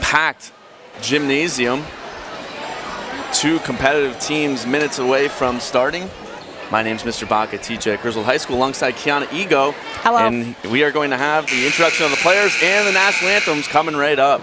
packed gymnasium. Two competitive teams minutes away from starting. My name's Mr. Bach. I teach at Griswold High School alongside Kiana Ego. Hello. And we are going to have the introduction of the players and the national anthems coming right up.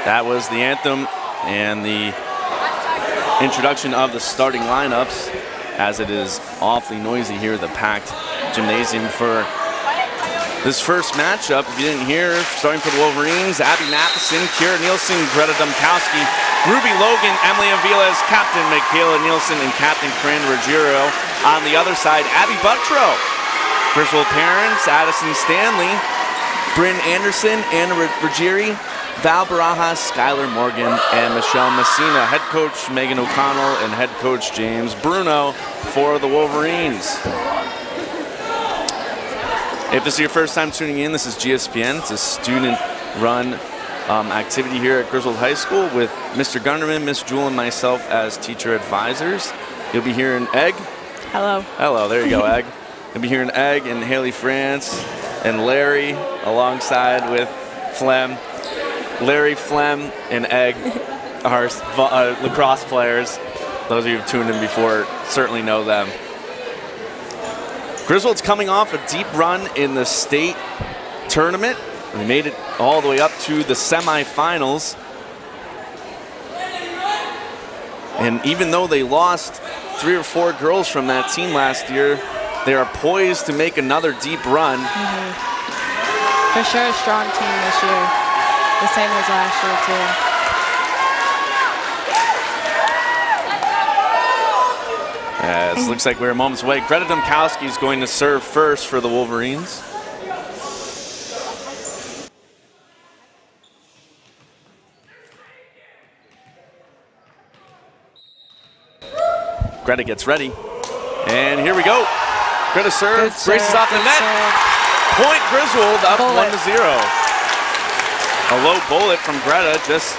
That was the anthem and the introduction of the starting lineups, as it is awfully noisy here at the packed gymnasium for this first matchup. If you didn't hear, starting for the Wolverines, Abby Matheson, Kira Nielsen, Greta Domkowski, Ruby Logan, Emily Aviles, Captain Michaela Nielsen, and Captain Corinne Ruggiero. On the other side, Abby Buttro, Griswold parents, Addison Stanley, Bryn Anderson, Anna Ruggieri, Val Barajas, Skylar Morgan, and Michelle Messina. Head coach Megan O'Connell and head coach James Bruno for the Wolverines. If this is your first time tuning in, this is GSPN. It's a student-run activity here at Griswold High School with Mr. Gunderman, Miss Jewell, and myself as teacher advisors. You'll be hearing Egg. Hello. Hello, there you go, Egg. You'll be hearing Egg and Haley France and Larry alongside with Flem. Larry, Flem, and Egg are lacrosse players. Those of you who've tuned in before certainly know them. Griswold's coming off a deep run in the state tournament. They made it all the way up to the semifinals. And even though they lost 3 or 4 girls from that team last year, they are poised to make another deep run. For sure, a strong team this year. The same as last year, too. It looks like we're moments away. Greta Domkowski is going to serve first for the Wolverines. Greta gets ready. And here we go. Greta serves, braces off the net. Point Griswold up 1-0. A low bullet from Greta just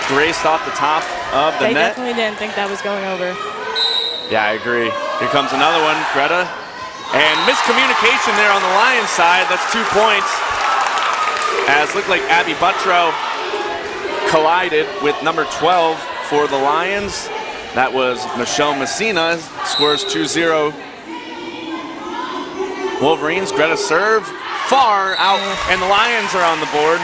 graced off the top of the net. They definitely didn't think that was going over. Yeah, I agree. Here comes another one, Greta. And miscommunication there on the Lions side. That's 2 points. As looked like Abby Buttrow collided with number 12 for the Lions. That was Michelle Messina, scores 2-0. Wolverines, Greta serve, far out, and the Lions are on the board.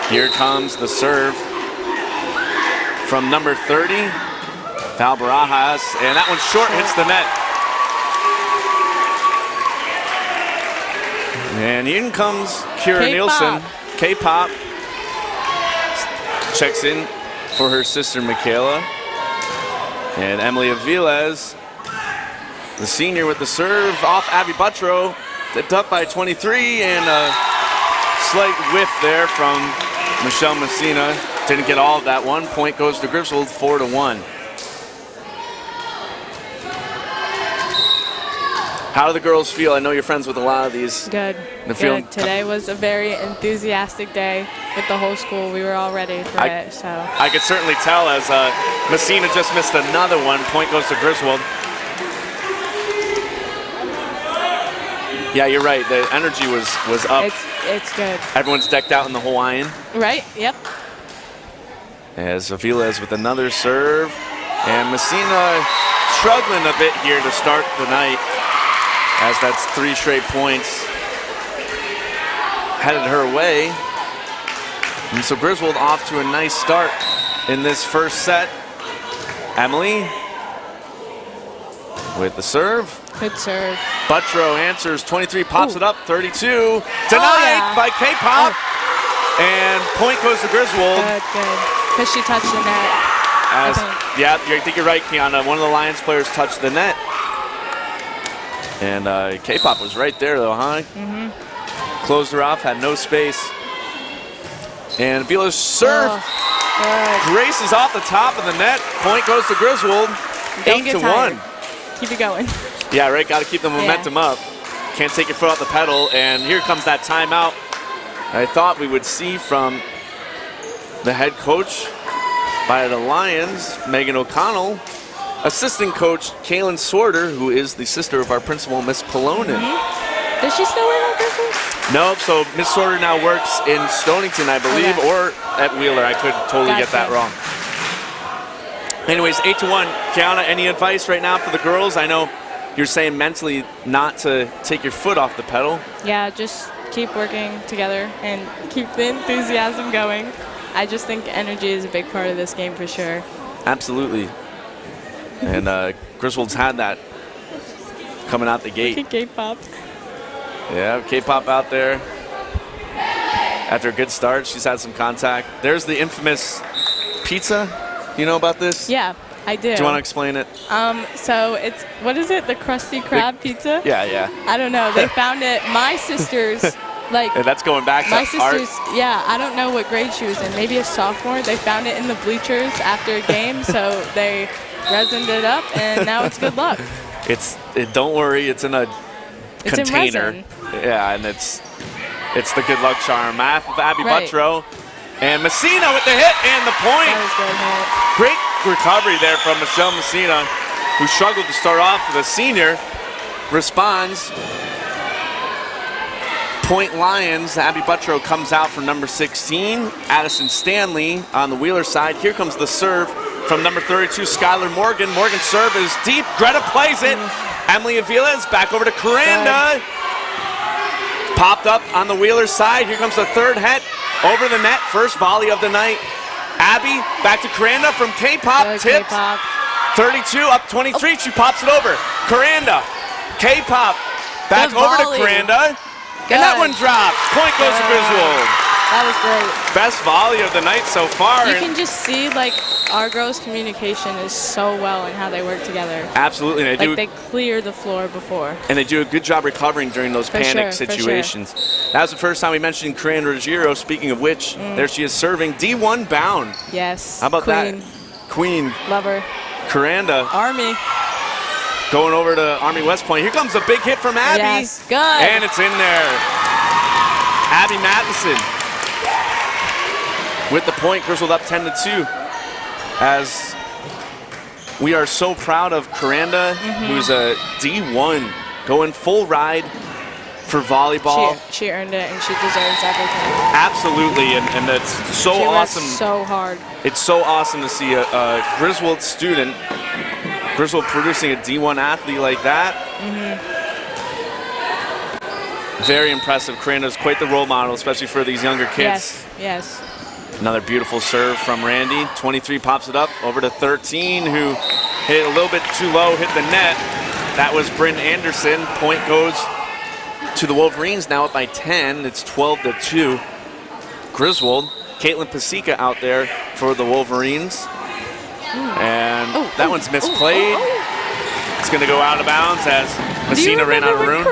Here comes the serve from number 30, Val Barajas, and that one short hits the net. And in comes Kira Nielsen. K-Pop checks in for her sister Michaela. And Emily Aviles, the senior with the serve off Abby Buttrow, tipped up by 23, and a slight whiff there from Michelle Messina. Didn't get all of that. 1 point goes to Griswold, 4-1. How do the girls feel? I know you're friends with a lot of these. Good. Good. Today was a very enthusiastic day with the whole school. We were all ready for it. So I could certainly tell as Messina just missed another one. Point goes to Griswold. Yeah, you're right. The energy was up. It's good. Everyone's decked out in the Hawaiian. Right, yep. As Aviles with another serve. And Messina struggling a bit here to start the night, as that's 3 straight points headed her way. And so Griswold off to a nice start in this first set. Emily with the serve. Good serve. Buttrow answers, 23, pops it up, 32. Denied by K-Pop. And point goes to Griswold. Good, good. Because she touched the net. Yeah, I think you're right, Kiana. One of the Lions players touched the net. And K-Pop was right there, though, huh? Closed her off, had no space. And Vila's serve graces off the top of the net. Point goes to Griswold, 8-1. Keep it going. Yeah, right, got to keep the momentum up. Can't take your foot off the pedal. And here comes that timeout I thought we would see from the head coach by the Lions, Megan O'Connell. Assistant coach Kaylin Sorter, who is the sister of our principal, Miss Polonin. Does she still work at Griswold? No, so Miss Sorter now works in Stonington, I believe, or at Wheeler. I could totally get that wrong. Anyways, 8-1. Kiana, any advice right now for the girls? I know you're saying mentally not to take your foot off the pedal. Yeah, just keep working together and keep the enthusiasm going. I just think energy is a big part of this game for sure. Absolutely. And Griswold's had that coming out the gate. Look at K-Pop. Yeah, K-Pop out there. After a good start, she's had some contact. There's the infamous pizza. You know about this? Yeah. I do. Do you want to explain it? So it's, what is it? The Krusty Krab pizza? Yeah. I don't know. They found it. My sister's, like. And that's going back to my sister's, art. yeah, I don't know what grade she was in. Maybe a sophomore. They found it in the bleachers after a game, so they resined it up, and now it's good luck. Don't worry, it's in a container. In resin. Yeah, and it's the good luck charm. Math of Abby Right. Buttrow. And Messina with the hit and the point. That was good hit. Great recovery there from Michelle Messina, who struggled to start off. The senior responds. Point Lions. Abby Buttrow comes out from number 16. Addison Stanley on the Wheeler side. Here comes the serve from number 32, Skylar Morgan. Morgan's serve is deep. Greta plays it. Emily Aviles back over to Coranda. Popped up on the Wheeler side. Here comes the third hit. Over the net, first volley of the night. Abby back to Coranda from K-Pop, tipped. 32 up 23, she pops it over. Coranda, K-Pop, back Good over volley. to Coranda. Good. And that one drops. Point goes to Griswold. That was great. Best volley of the night so far. You can just see, like, our girls' communication is so well in how they work together. Absolutely, and Like, they clear the floor before. and they do a good job recovering during those panic situations. That was the first time we mentioned Corinne Ruggiero. Speaking of which, there she is serving D1 bound. Yes. How about Queen. that? Queen. Love her. Coranda Army. going over to Army West Point. Here comes a big hit from Abby. Yes, good. And it's in there. Abby Matheson with the point. Griswold up 10-2. As we are so proud of Coranda, who's a D1, going full ride for volleyball. She earned it, and she deserves everything. Absolutely, and that's so She awesome. worked so hard. It's so awesome to see a Griswold student, Griswold producing a D1 athlete like that. Very impressive. Coranda's quite the role model, especially for these younger kids. Yes. Another beautiful serve from Randy. 23 pops it up over to 13, who hit it a little bit too low, hit the net. That was Bryn Anderson. Point goes to the Wolverines, now up by 10. It's 12-2. Griswold. Caitlin Pasica out there for the Wolverines. And that one's misplayed. It's going to go out of bounds as Messina ran out of room.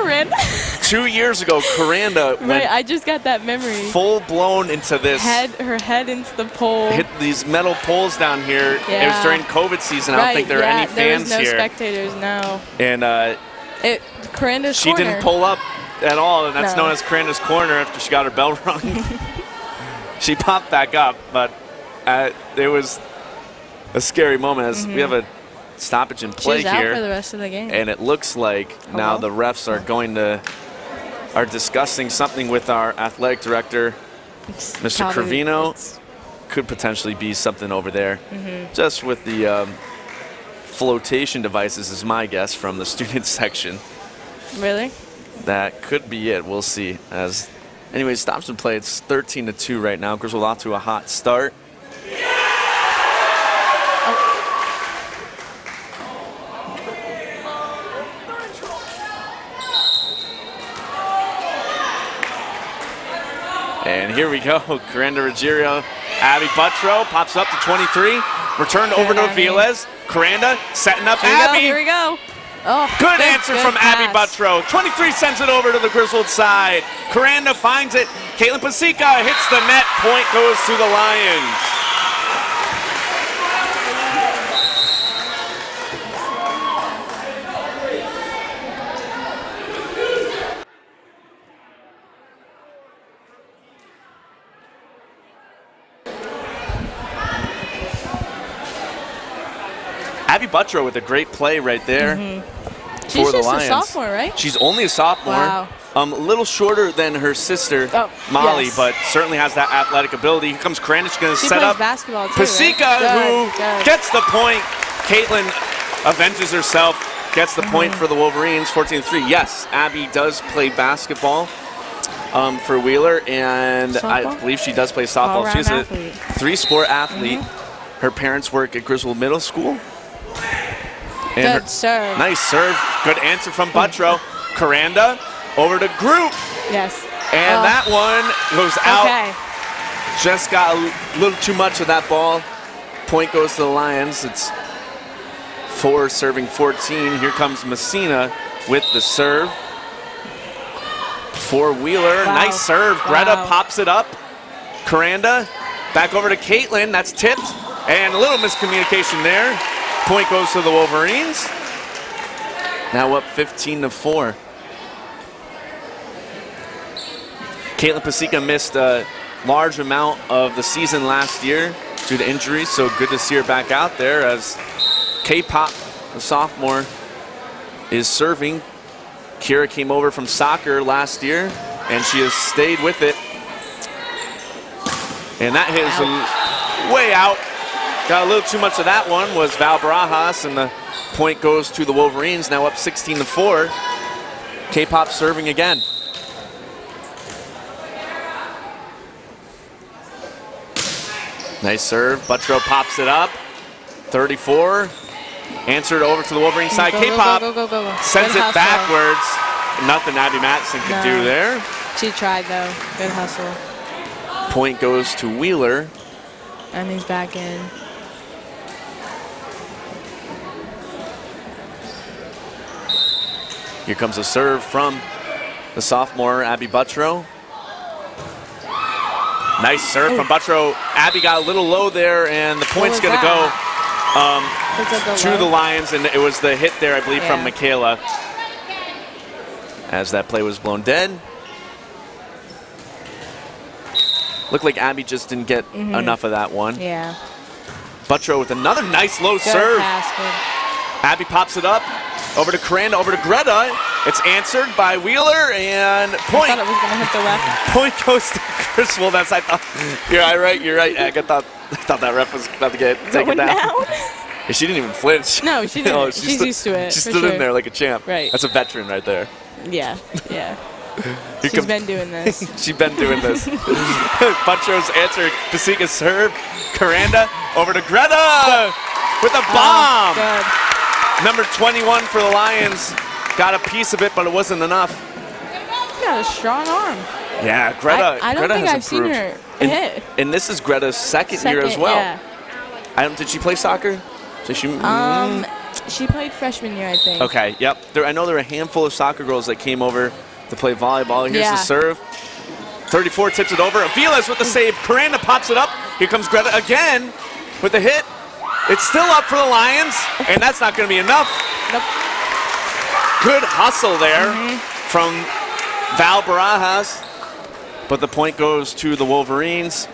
2 years ago, Coranda went I just got that memory. full-blown into this. Her head into the pole. Hit these metal poles down here. It was during COVID season. I don't think there are any fans there was no here. spectators, no. And Coranda's she corner. didn't pull up at all, and that's No. known as Coranda's corner after she got her bell rung. She popped back up, but it was a scary moment as we have a stoppage in play She's out here. for the rest of the game. And it looks like now the refs are discussing something with our athletic director, Mr. Cravino. Could potentially be something over there. Just with the flotation devices is my guess from the student section. Really? That could be it. We'll see. As anyway, stops and play. It's 13-2 right now. Griswold off to a hot start. And here we go. Coranda Ruggiero. Abby Buttrow pops up to 23. Returned over to Aviles. Coranda setting up Abby. Here we go. Oh, Good answer from pass. Abby Buttrow. 23 sends it over to the Griswold side. Coranda finds it. Caitlin Pasica hits the net. Point goes to the Lions. Abby Buttrow with a great play right there She's for the just Lions. a sophomore, right? She's only a sophomore. Wow. A little shorter than her sister, Molly, but certainly has that athletic ability. Here comes Kranich, going to set plays up basketball too, Pasica, right? who gets the point. Caitlin avenges herself, gets the point for the Wolverines, 14-3. Yes, Abby does play basketball for Wheeler, and I believe she does play softball. She's a three-sport athlete. Her parents work at Griswold Middle School. And Good serve. Nice serve. Good answer from Buttrow. Coranda over to Group. Yes. And that one goes out. Okay. Just got a little too much of that ball. Point goes to the Lions. It's 4 serving 14. Here comes Messina with the serve. For Wheeler, Wow. nice serve. Greta Wow. pops it up. Coranda, back over to Caitlin. That's tipped. And a little miscommunication there. Point goes to the Wolverines. Now up 15-4. Caitlin Pasica missed a large amount of the season last year due to injuries, so good to see her back out there as K-Pop, the sophomore, is serving. Kira came over from soccer last year, and she has stayed with it. And that hit is way out. Got a little too much of that one, was Val Barajas, and the point goes to the Wolverines, now up 16-4. K-Pop serving again. Nice serve. Buttrow pops it up. 34. Answered over to the Wolverine side. K-Pop sends it backwards. Nothing Abby Matson could do there. She tried, though. Good hustle. Point goes to Wheeler. And he's back in. Here comes a serve from the sophomore, Abby Buttrow. Nice serve from Buttrow. Abby got a little low there, and the point's going to go to the Lions, and it was the hit there, I believe, from Michaela, as that play was blown dead. Looked like Abby just didn't get enough of that one. Yeah. Buttrow with another nice low serve. Abby pops it up. Over to Coranda, over to Greta. It's answered by Wheeler, and point. I thought it was going to hit the ref. Point goes to Griswold. That's I thought. You're right. I thought that ref was about to get taken down. Yeah, she didn't even flinch. No, she didn't. No, She's used to it. She stood in there like a champ. Right. That's a veteran right there. Yeah. She's been doing this. She's been doing this. Buttrow's answer. Pasica's serve. Coranda over to Greta with a bomb. Good. Number 21 for the Lions. Got a piece of it, but it wasn't enough. She got a strong arm. Yeah, Greta. I don't Greta think has I've seen her hit. And this is Greta's second year as well. Yeah. Did she play soccer? She played freshman year, I think. Okay, yep. I know there were a handful of soccer girls that came over to play volleyball. Here's the serve. 34 tips it over. Aviles with the save. Coranda pops it up. Here comes Greta again with the hit. It's still up for the Lions, and that's not going to be enough. Nope. Good hustle there from Val Barajas, but the point goes to the Wolverines.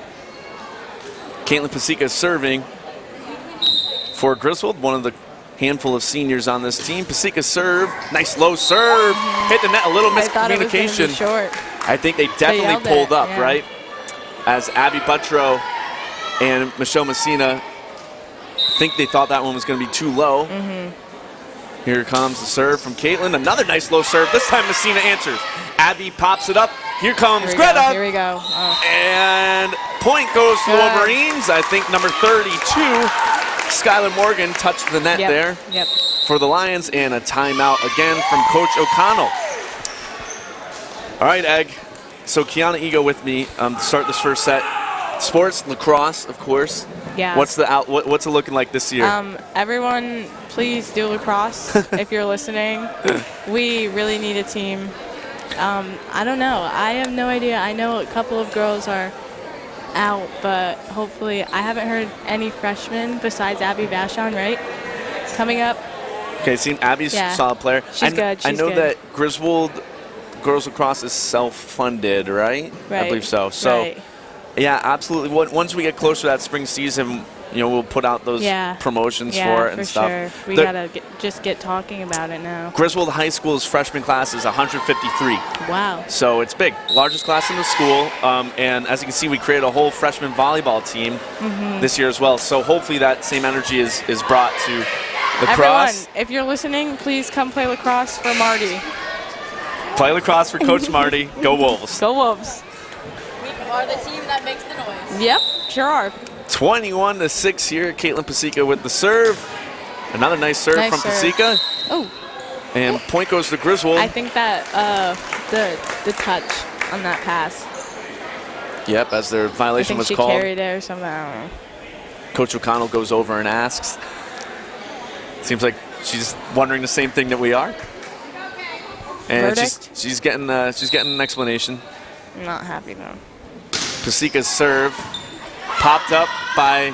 Caitlin Pasica is serving for Griswold, one of the handful of seniors on this team. Pasica serve, nice low serve, hit the net, a little miscommunication. I think they definitely pulled up, right? As Abby Buttrow and Michelle Messina, I think they thought that one was going to be too low. Here comes the serve from Caitlin. Another nice low serve. This time Messina answers. Abby pops it up. Here comes Greta. Here we go. And point goes to the Wolverines. I think number 32, Skylar Morgan, touched the net there for the Lions. And a timeout again from Coach O'Connell. All right, Egg. So Kiana Ego with me to start this first set. Sports, lacrosse, of course. Yeah. What's it looking like this year? Everyone, please do lacrosse if you're listening. We really need a team. I don't know. I have no idea. I know a couple of girls are out, but hopefully I haven't heard any freshmen besides Abby Vashon, right? Coming up. Okay, seen Abby's a solid player. She's good. I know that Griswold girls lacrosse is self-funded, right? I believe so. So. Yeah, absolutely. Once we get closer to that spring season, we'll put out those promotions for it and stuff. Sure. We gotta just get talking about it now. Griswold High School's freshman class is 153. Wow. So it's big. Largest class in the school. And as you can see, we created a whole freshman volleyball team this year as well. So hopefully that same energy is brought to lacrosse. Everyone, if you're listening, please come play lacrosse for Marty. Play lacrosse for Coach Marty. Go Wolves. Go Wolves. Are the team that makes the noise. Yep, sure are. 21-6 here. Caitlin Pasica with the serve. Another nice serve from Pasica. Oh. And point goes to Griswold. I think that the touch on that pass. Yep, as their violation was called. I think she carried it or something. I don't know. Coach O'Connell goes over and asks. Seems like she's wondering the same thing that we are. And Verdict? she's getting an explanation. I'm not happy though. Pasika's serve popped up by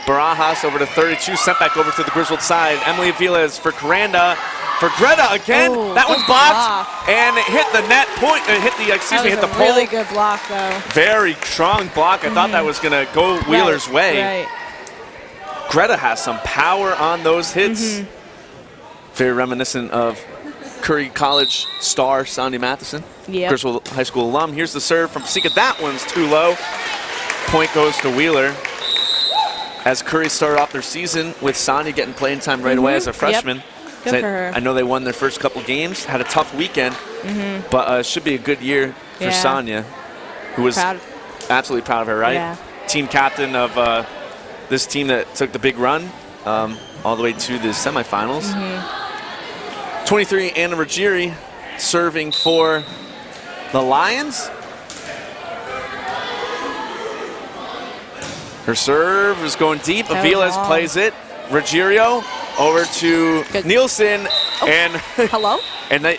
Barajas over to 32, sent back over to the Griswold side. Emily Aviles for Coranda. For Greta again. Oh, that one's good blocked. block. And it hit the net point. Hit the pole. Really good block though. Very strong block. I thought that was going to go Wheeler's way. Right. Greta has some power on those hits. Very reminiscent of Curry College star Sandy Matheson. Yep. Griswold High School alum. Here's the serve from Pasika. That one's too low. Point goes to Wheeler. As Curry started off their season with Sonia getting playing time right away as a freshman. Yep. Good for her. I know they won their first couple games, had a tough weekend, but should be a good year for Sonia, who was absolutely proud of her, right? Yeah. Team captain of this team that took the big run all the way to the semifinals. 23, Anna Ruggieri serving for the Lions. Her serve is going deep. Aviles plays it. Ruggiero over to Nielsen. And hello? And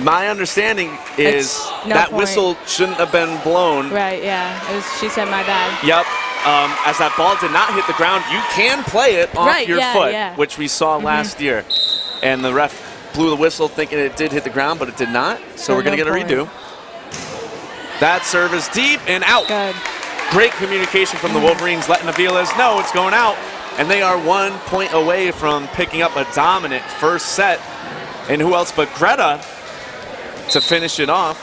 my understanding is that whistle shouldn't have been blown. Right, yeah. She said my bad. Yep. As that ball did not hit the ground, you can play it off your foot, which we saw last year. And the ref blew the whistle thinking it did hit the ground, but it did not. So we're going to get a redo. That serve is deep and out. Good. Great communication from the Wolverines, letting Aviles know it's going out. And they are 1 point away from picking up a dominant first set. And who else but Greta to finish it off.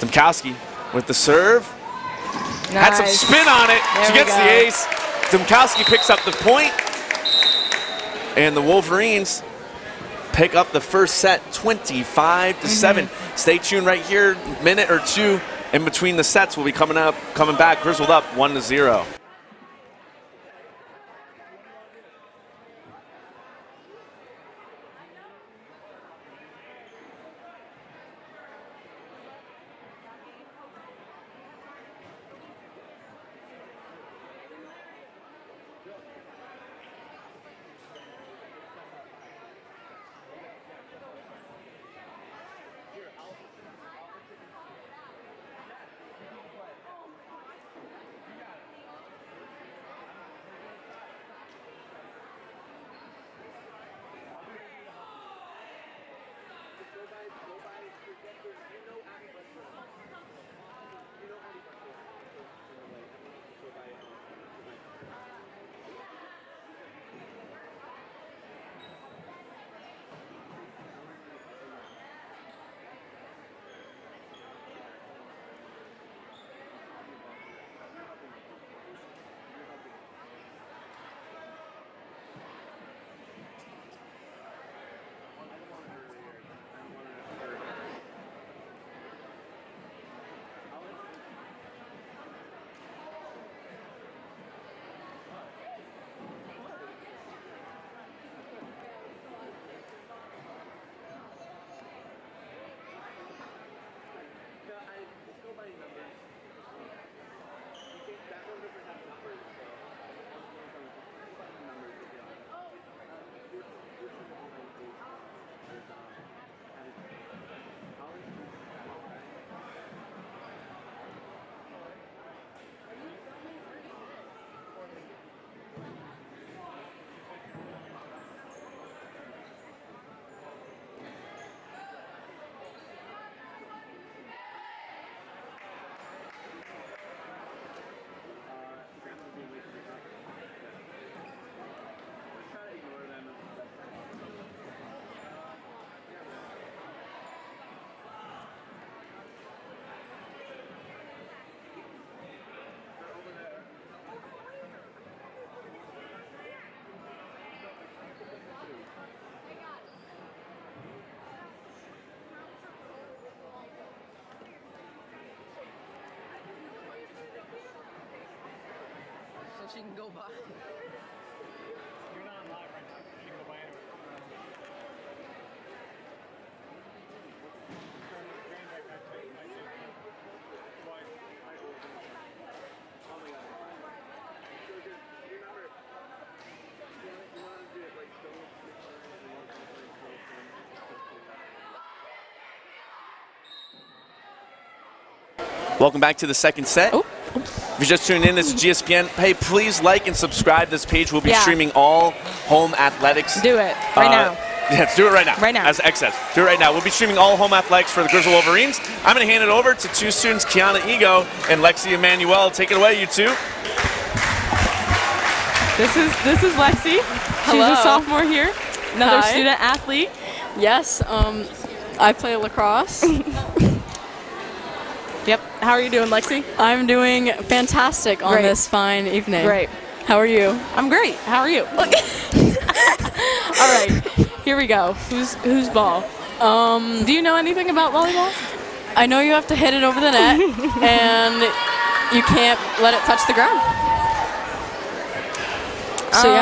Domkowski with the serve. Nice. Had some spin on it. She gets the ace. Domkowski picks up the point. And the Wolverines pick up the first set 25-7. Stay tuned right here. Minute or two in between the sets. We'll be coming back. Griswold up 1-0. She can go by. You're not on live right now. You can go by anywhere. Welcome back to the second set. Oh. If you're just tuning in, this is GSPN. Hey, please like and subscribe this page. We'll be streaming all home athletics. Do it right now. Yeah, do it right now. Right now. As excess. Do it right now. We'll be streaming all home athletics for the Griswold Wolverines. I'm going to hand it over to two students, Kiana Ego and Lexi Emanuel. Take it away, you two. This is Lexi. Hello. She's a sophomore here. Another Hi. student athlete. Yes, I play lacrosse. Yep. How are you doing, Lexi? I'm doing fantastic on Great. this fine evening. Great. How are you? I'm great. How are you? All right. Here we go. Who's ball? Do you know anything about volleyball? I know you have to hit it over the net, and you can't let it touch the ground. So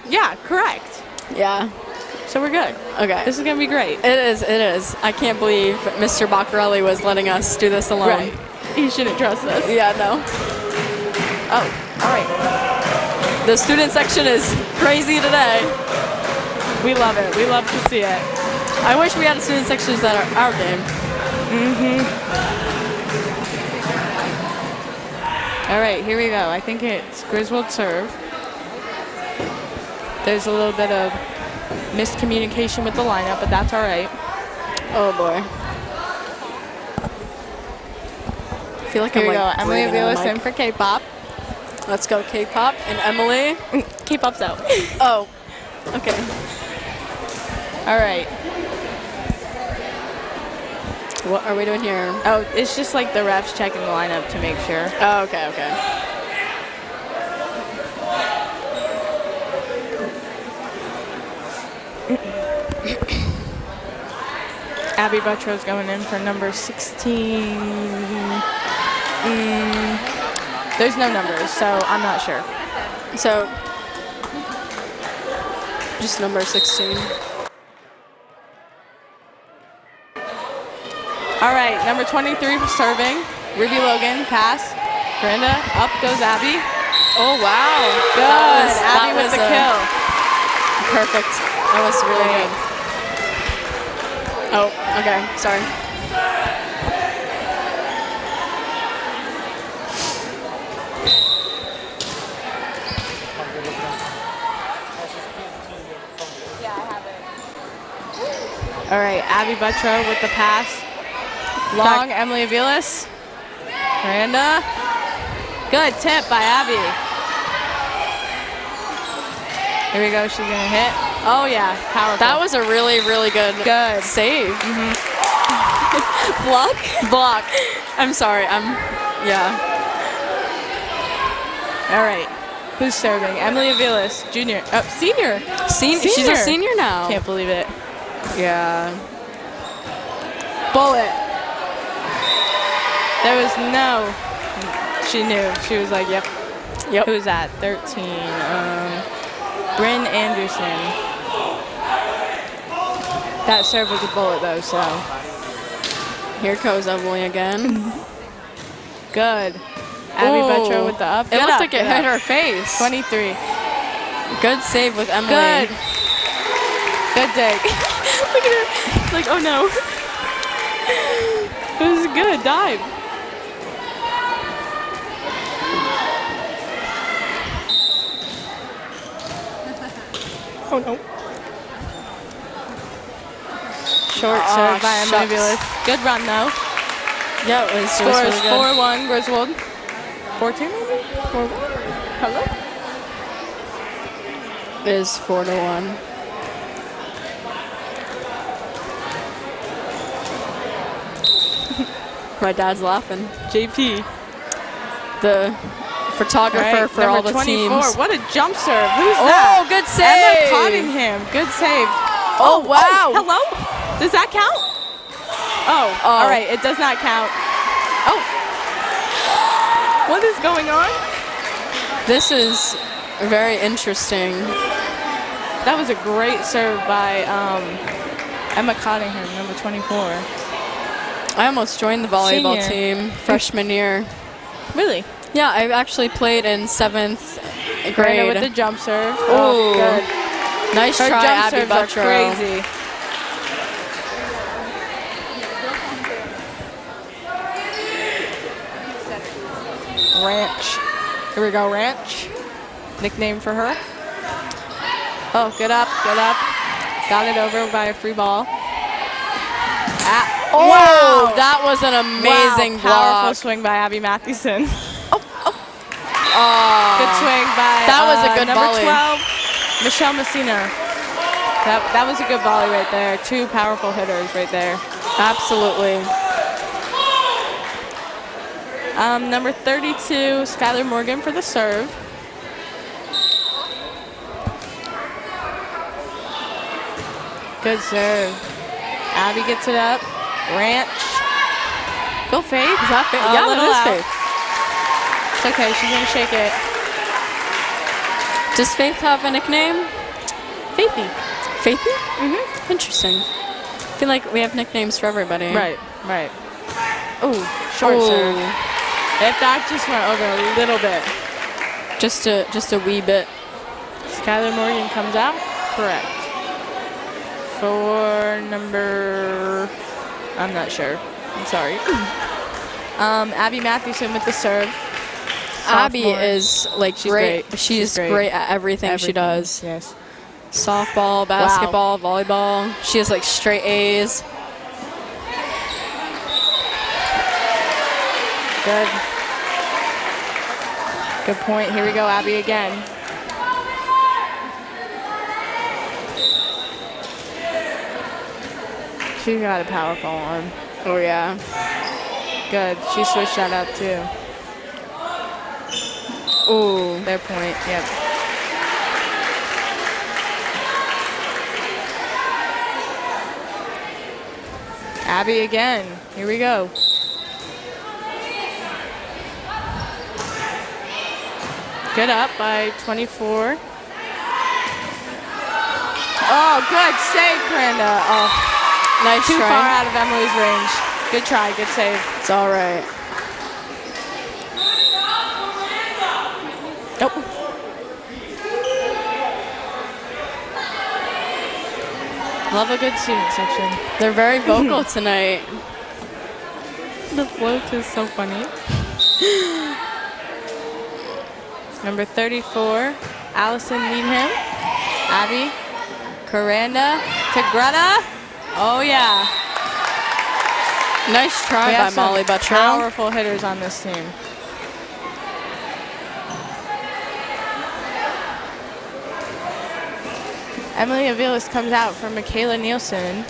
yeah, correct. yeah. So we're good. Okay. This is gonna be great. It is. It is. I can't believe Mr. Baccarelli was letting us do this alone. Right. You shouldn't trust us. Yeah. No. Oh, all right. The student section is crazy today. We love it. We love to see it. I wish we had student sections at our game. All right, here we go. I think it's Griswold serve. There's a little bit of miscommunication with the lineup, but that's all right. Oh boy. I feel like Here I'm we go. like Emily breathing on the Aviles in mic. for K-pop. Let's go K-pop and Emily. K-pop's out. Oh. Okay. All right. What are we doing here? Oh, it's just like the refs checking the lineup to make sure. Oh, okay. Okay. Abby Buttrow's going in for number 16. There's no numbers, so I'm not sure. So, just number 16. All right, number 23 for serving. Ruby Logan, pass. Brenda, up goes Abby. Oh wow. Good. That Abby with was the kill. Perfect. That was really Great. good. Oh, okay. Sorry. All right, Abby Buttrow with the pass. Long, Emily Aviles. Miranda. Good tip by Abby. Here we go, she's gonna hit. Oh yeah, powerful. That was a really, really good save. Block? Block. I'm sorry. Yeah. All right, who's serving? Emily Aviles, junior. Oh, senior. Senior. She's a senior now. Can't believe it. Yeah. Bullet. There was no. She knew. She was like, yep. Yep. Who's that? 13. Bryn Anderson. That serve was a bullet though, so. Here goes Emily again. Good. Abby Buttrow with the up. It Get looked up, like it get hit up. her face. 23. Good save with Emily. Good. Good dig. Look at her. Like, oh no. It was a good dive. Oh no. Short serve by Emily shucks. Aviles. Good run though. Yeah, it was Score is really good. 4-1 Griswold. 14 maybe? 4-1? Hello? It is 4-1. My dad's laughing. JP. The photographer Right, for all number the 24. teams. What a jump serve. Who's Oh, that? good Emma save. Cottingham. Good save. Oh, wow. hello? Does that count? Oh, all right. It does not count. Oh. What is going on? This is very interesting. That was a great serve by Emma Cottingham, number 24. I almost joined the volleyball Senior. team freshman year. Really? Yeah, I actually played in 7th Brenda grade. with the jump serve. Ooh. Oh, good. Nice Her try, jump Abby serves are Buttrow. crazy. Ranch. Here we go, Ranch. Nickname for her. Oh, good up, good up. Got it over by a free ball. Oh, wow! that was an amazing Powerful block. swing by Abby Mathewson. Oh, Good swing by that was a good number volley. 12, Michelle Messina. That was a good volley right there. Two powerful hitters right there. Absolutely. Number 32, Skylar Morgan for the serve. Good serve. Abby gets it up. Ranch. Go Faith. Is that Faith? A Yeah, little that out. is Faith. It's okay. She's going to shake it. Does Faith have a nickname? Faithy. Faithy? Mm-hmm. Interesting. I feel like we have nicknames for everybody. Right, right. Ooh, short serve. If that just went over a little bit. Just a wee bit. Skylar Morgan comes out. Correct. For number, I'm not sure. I'm sorry. Abby Mathewson with the serve. Abby Sophomore. is like She's great. great. She's She's great. great at everything she does. Yes. Softball, basketball, volleyball. She has like straight A's. Good. Good point. Here we go, Abby again. She's got a powerful arm. Oh yeah. Good. She switched that up too. Ooh, their point. Yep. Abby again. Here we go. Good up by 24. Oh, good save, Brenda. Oh, Nice too try. far out of Emily's range. Good try, good save. It's all right. Nope. Love a good student section. They're very vocal tonight. The float is so funny. Number 34, Allison Needham. Abby. Coranda to Greta. Oh, yeah. Nice try We by have some Molly Buttrell. powerful hitters on this team. Emily Aviles comes out for Michaela Nielsen.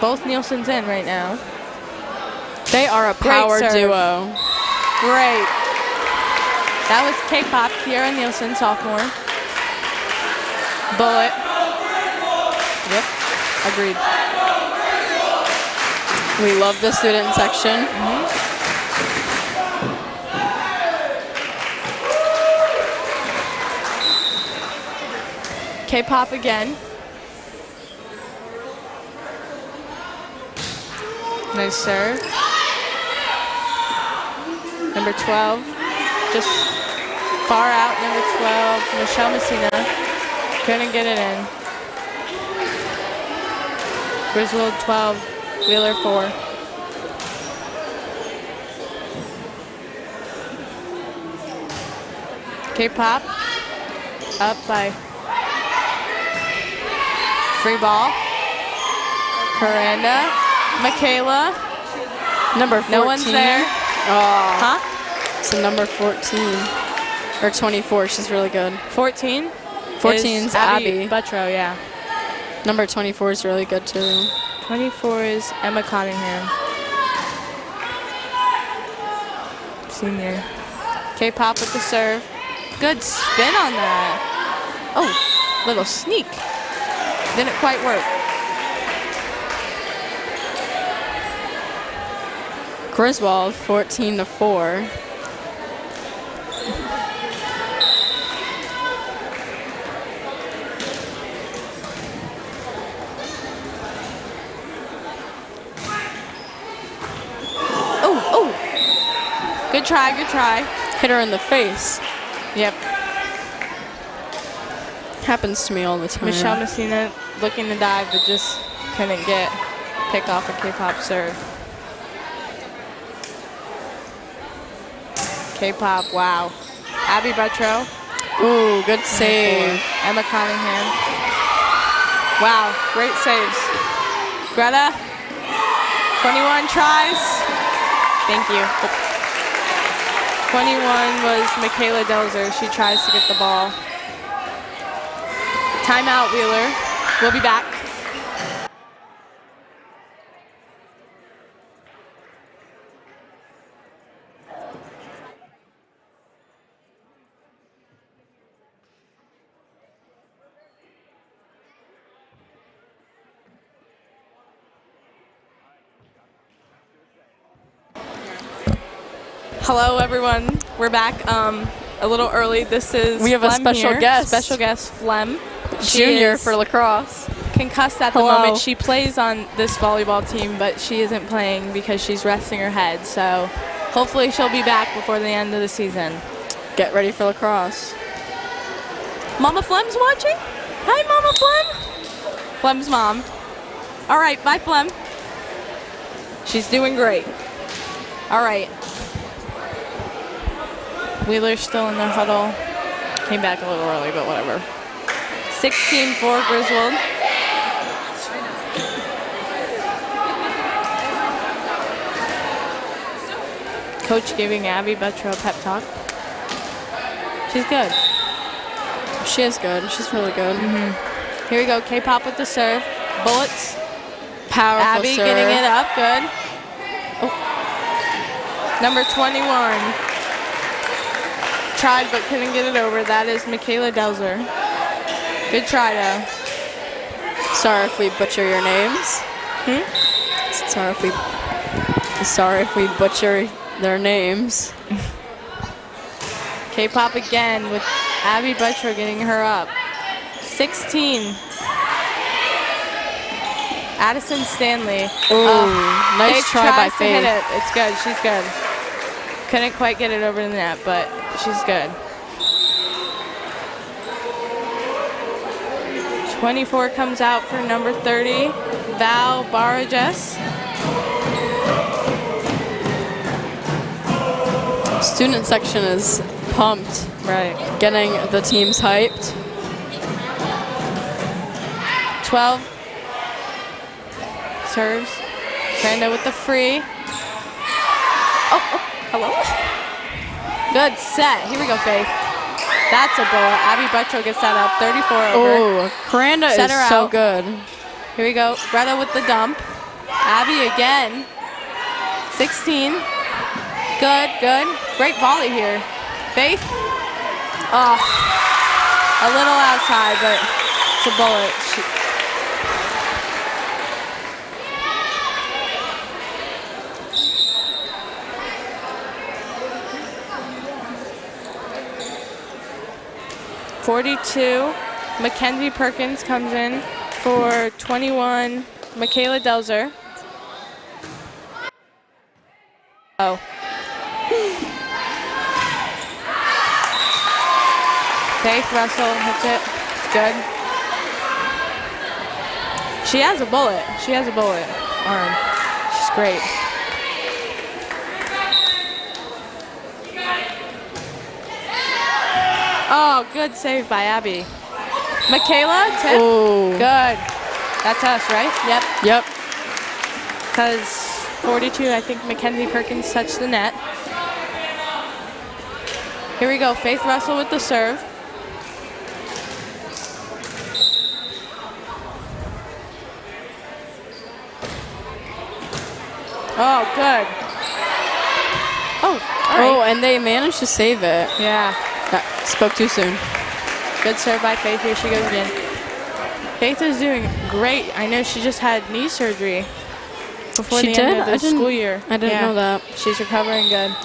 Both Nielsen's in right now. They are a Great power serve. duo. Great. That was K-pop, Kiara Nielsen, sophomore. Bullet. Yep, agreed. We love the student section. K-pop again. Nice serve. Number 12, just far out. Number 12, Michelle Messina. Couldn't get it in. Griswold 12, Wheeler 4. K-pop up by free ball. Coranda, Michaela. Number 14. No one's there. Oh, Huh? so number 14 or 24. She's really good. 14. 14's is Abby. Buttrell, yeah. Number 24 is really good too. 24 is Emma Cunningham. Senior. K-pop with the serve. Good spin on that. Oh, little sneak. Didn't quite work. Griswold 14-4. Oh. Good try, good try. Hit her in the face. Yep. Happens to me all the time. Michelle Messina looking to dive, but just couldn't pick off a K-pop serve. K-pop, wow. Abby Buttrow. Ooh, good save. Emma Cunningham. Wow, great saves. Greta, 21 tries. Thank you. 21 was Michaela Delzer. She tries to get the ball. Timeout, Wheeler. We'll be back. Hello, everyone. We're back a little early. This is We have a Flem special here. guest. Special guest, Flem. She Junior is for lacrosse. concussed at the Hello. moment. She plays on this volleyball team, but she isn't playing because she's resting her head. So hopefully she'll be back before the end of the season. Get ready for lacrosse. Mama Flem's watching? Hi, Mama Flem. Flem's mom. All right, bye, Flem. She's doing great. All right. Wheeler's still in their huddle. Came back a little early, but whatever. 16 for Griswold. Coach giving Abby Buttrow a pep talk. She's good. She is good. She's really good. Here we go. K-pop with the serve. Bullets. Powerful Abby serve. getting it up. Good. Oh. Number 21. Tried but couldn't get it over. That is Michaela Delzer. Good try, though. Sorry if we butcher your names. Sorry if we butcher their names. K-pop again with Abby Buttrow getting her up. 16. Addison Stanley. Ooh, nice Faith try by tries to hit Faith. it. It's good. She's good. Couldn't quite get it over the net, but she's good. 24 comes out for number 30, Val Barajas. Student section is pumped, Right. getting the teams hyped. 12 serves. Brando with the free. Oh, hello. Good set. Here we go, Faith. That's a bullet. Abby Buttrow gets that up. 34 over. Oh, Cranda Set is her so out. good. Here we go. Greta with the dump. Abby again. 16. Good, good. Great volley here. Faith. Oh, a little outside, but it's a bullet. She 42, Mackenzie Perkins comes in for 21, Michaela Delzer. Oh. Faith Russell hits it. It's good. She has a bullet. She has a bullet arm. She's great. Oh, good save by Abby. Michaela, tip. Oh. Good. That's us, right? Yep. Yep. Because 42, I think Mackenzie Perkins touched the net. Here we go. Faith Russell with the serve. Oh, good. Oh, all right. Oh, and they managed to save it. Yeah. Spoke too soon. Good serve by Faith. Here she goes again. Faith is doing great. I know she just had knee surgery before She the end did? of the I didn't- school year. I didn't know that. She's recovering good.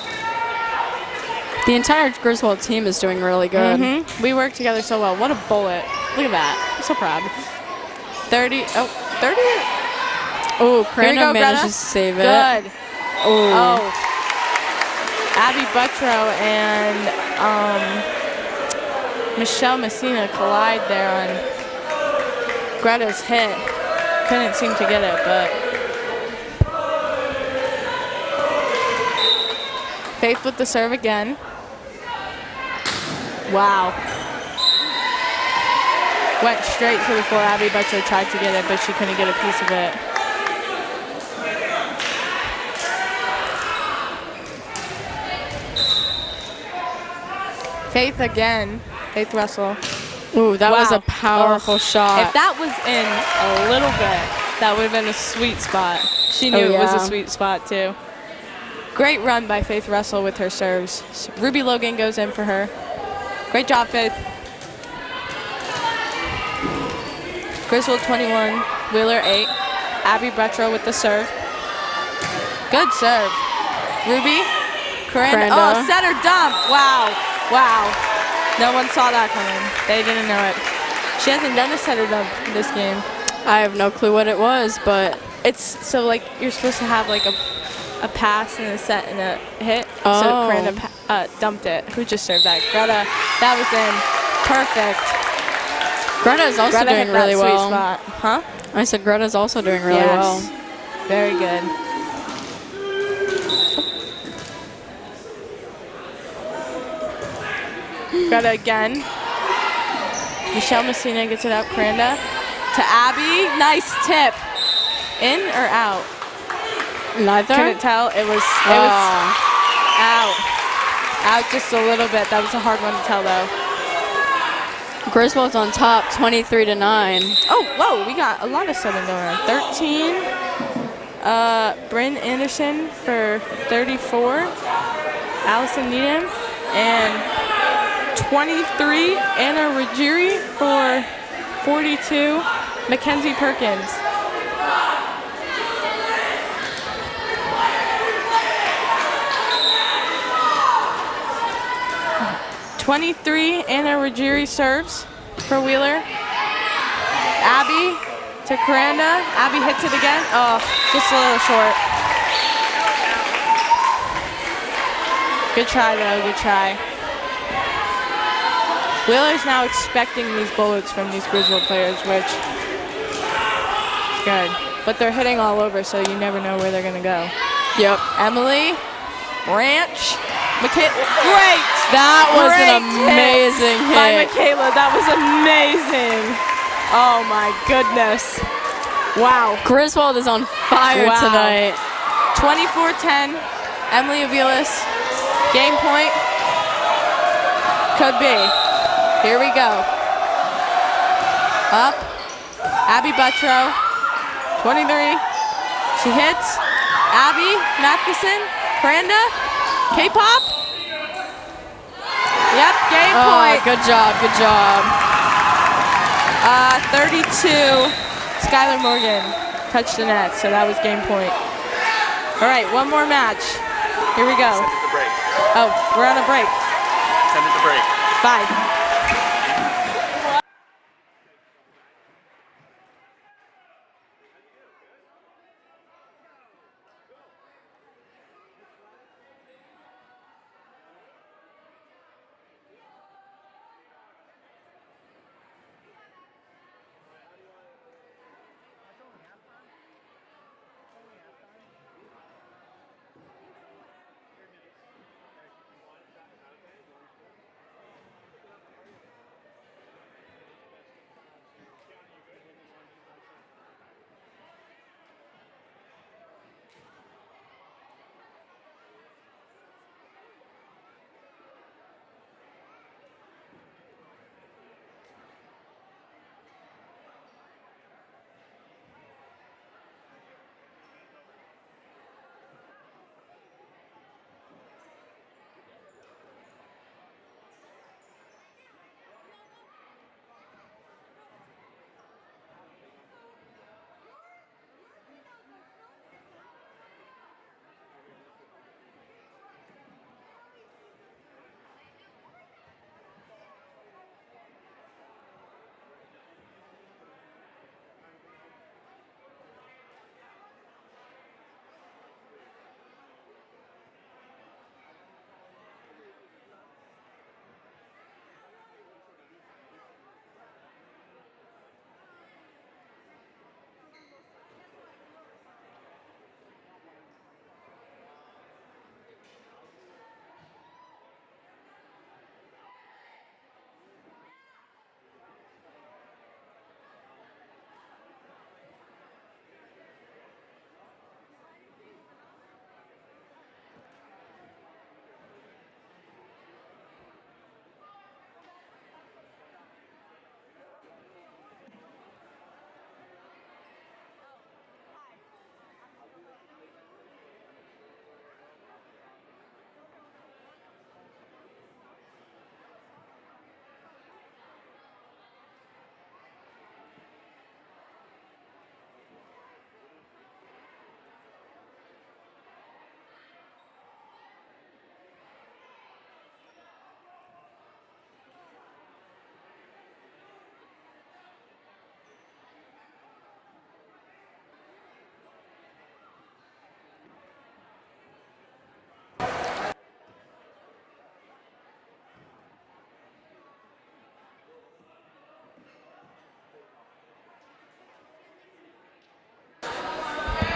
The entire Griswold team is doing really good. We work together so well. What a bullet. Look at that. I'm so proud. 30. Oh, 30. Oh, Here we Crandon go, manages Greta. to save it. Good. Oh. Oh. Abby Buttrow and Michelle Messina collide there on Greta's hit. Couldn't seem to get it, but Faith with the serve again. Wow. Went straight to the floor. Abby Butcher tried to get it, but she couldn't get a piece of it. Faith again. Faith Russell. Ooh, that was Wow. a powerful shot. If that was in a little bit, that would have been a sweet spot. She knew it was a sweet spot, too. Great run by Faith Russell with her serves. Ruby Logan goes in for her. Great job, Faith. Griswold 21, Wheeler 8. Abby Bretro with the serve. Good serve. Ruby, Coranda. Oh, setter dump. Wow. Wow. No one saw that coming. They didn't know it. She hasn't done a setter dump this game. I have no clue what it was, but It's so like you're supposed to have like a pass and a set and a hit. Oh. So Coranda dumped it. Who just served that? Greta. That was in. Perfect. Greta's also Greta doing hit really that sweet well. spot. Huh? I said Greta's also doing really well. Very good. Greta again. Michelle Messina gets it out. Coranda to Abby. Nice tip. In or out? Neither? Couldn't tell. It was out. Out just a little bit. That was a hard one to tell though. Griswold's on top, 23-9. Oh, whoa, we got a lot of Southern going on. 13. Bryn Anderson for 34. Allison Needham. And 23, Anna Ruggieri for 42. Mackenzie Perkins. '23, Anna Ruggieri serves for Wheeler. Abby to Coranda. Abby hits it again. Oh, just a little short. Good try, though. Good try. Wheeler's now expecting these bullets from these Griswold players, which is good. But they're hitting all over, so you never know where they're going to go. Yep. Emily, Ranch, Michaela. Great! That was Great an amazing hit. By Michaela. That was amazing. Oh, my goodness. Wow. Griswold is on fire tonight. 24-10. Emily Aviles. Game point. Could be. Here we go. Up. Abby Buttrow. 23. She hits. Abby Matheson. Coranda. K-pop. Yep, game point. Good job, good job. 32. Skylar Morgan touched the net, so that was game point. All right, one more match. Here we go. Send it to break. Oh, we're on a break. Send it to break. 5.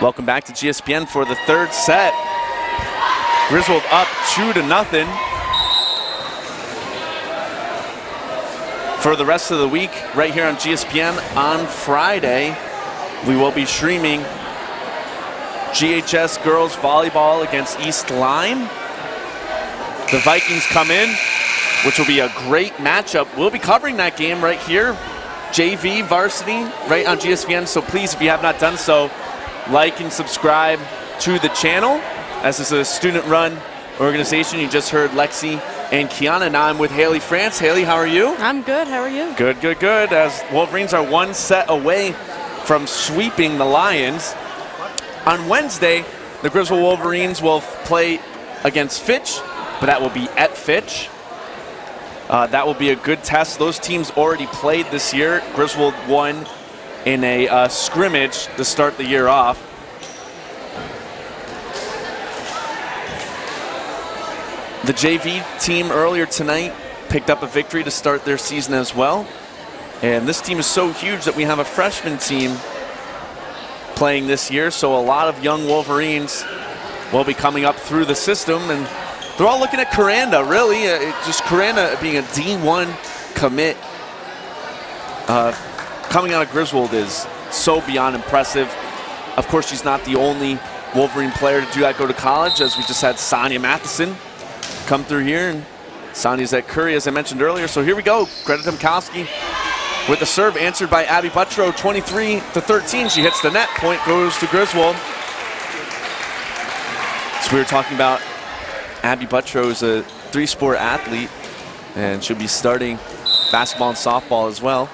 Welcome back to GSPN for the third set. Griswold up 2-0. For the rest of the week, right here on GSPN on Friday, we will be streaming GHS girls volleyball against East Lyme. The Vikings come in, which will be a great matchup. We'll be covering that game right here, JV Varsity, right on GSPN. So please, if you have not done so, like and subscribe to the channel. As this is a student-run organization. You just heard Lexi and Kiana. Now I'm with Haley France. Haley, how are you? I'm good. How are you? Good, good, good. As Wolverines are one set away from sweeping the Lions. On Wednesday, the Griswold Wolverines will play against Fitch, but that will be at Fitch. That will be a good test. Those teams already played this year. Griswold won in a scrimmage to start the year off. The JV team earlier tonight picked up a victory to start their season as well. And this team is so huge that we have a freshman team playing this year, so a lot of young Wolverines will be coming up through the system, and they're all looking at Coranda, really. Just Coranda being a D1 commit coming out of Griswold is so beyond impressive. Of course, she's not the only Wolverine player to do that, go to college, as we just had Sonia Matheson come through here, and Sonia's at Curry, as I mentioned earlier. So here we go. Greta Tomkowski with the serve, answered by Abby Buttrow, 23-13. She hits the net. Point goes to Griswold. So we were talking about Abby Buttrow is a three-sport athlete, and she'll be starting basketball and softball as well.